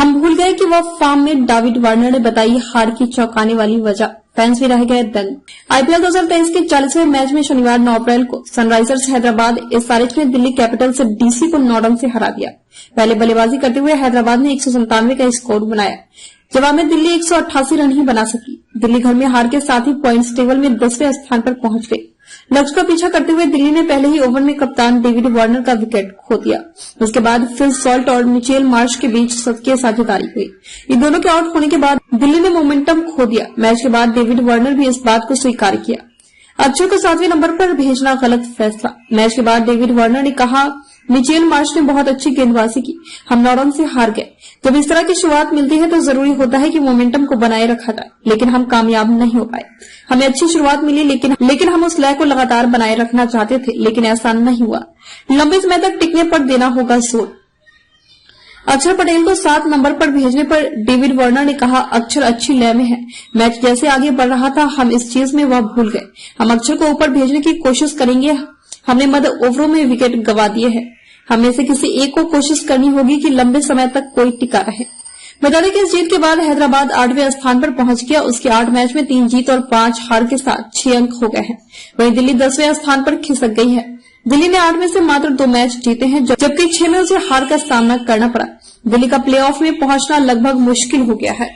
हम भूल गए कि वह फॉर्म में डेविड वार्नर ने बताई हार की चौंकाने वाली वजह। फैंस भी रह गए दंग। आईपीएल 2023 के 40वें मैच में शनिवार 9 अप्रैल को सनराइजर्स हैदराबाद एसआरएच ने दिल्ली कैपिटल्स डीसी को 9 रन से हरा दिया। पहले बल्लेबाजी करते हुए हैदराबाद ने 197 का स्कोर बनाया। जवाब में दिल्ली 188 रन ही बना सकी। दिल्ली घर में हार के साथ ही पॉइंट्स टेबल में 10वें स्थान पर पहुंच गई। लक्ष्य का पीछा करते हुए दिल्ली ने पहले ही ओवर में कप्तान डेविड वार्नर का विकेट खो दिया। उसके बाद फिल सॉल्ट और मिचेल मार्श के बीच सबकी साझेदारी हुई। इन दोनों के आउट होने के बाद दिल्ली ने मोमेंटम खो दिया। मैच के बाद डेविड वार्नर भी इस बात को स्वीकार किया। अक्षर को 7वें नंबर पर भेजना गलत फैसला। मैच के बाद डेविड वार्नर ने कहा, मिचेल मार्श ने बहुत अच्छी गेंदबाजी की, हम 9 रन से हार गए। जब इस तरह की शुरुआत मिलती है तो जरूरी होता है कि मोमेंटम को बनाए रखा जाए, लेकिन हम कामयाब नहीं हो पाए। हमें अच्छी शुरुआत मिली लेकिन हम उस लय को लगातार बनाए रखना चाहते थे, लेकिन ऐसा नहीं हुआ। लंबे समय तक टिकने पर देना होगा जोर। अक्षर पटेल को 7 नंबर पर भेजने पर डेविड वार्नर ने कहा, अक्षर अच्छी लय में है। मैच जैसे आगे बढ़ रहा था हम इस चीज में वह भूल गए। हम अक्षर को ऊपर भेजने की कोशिश करेंगे। हमने मध्य ओवरों में विकेट गंवा दिए हैं। हमें से किसी एक को कोशिश करनी होगी कि लंबे समय तक कोई टिका रहे। बता दें कि इस जीत के बाद हैदराबाद 8वें स्थान पर पहुंच गया। उसके 8 मैच में 3 जीत और 5 हार के साथ 6 अंक हो गए हैं। वहीं दिल्ली 10वें स्थान पर खिसक गई है। दिल्ली ने 8 में से मात्र 2 मैच जीते हैं, जबकि 6 में उसे हार का सामना करना पड़ा। दिल्ली का प्लेऑफ में पहुंचना लगभग मुश्किल हो गया है।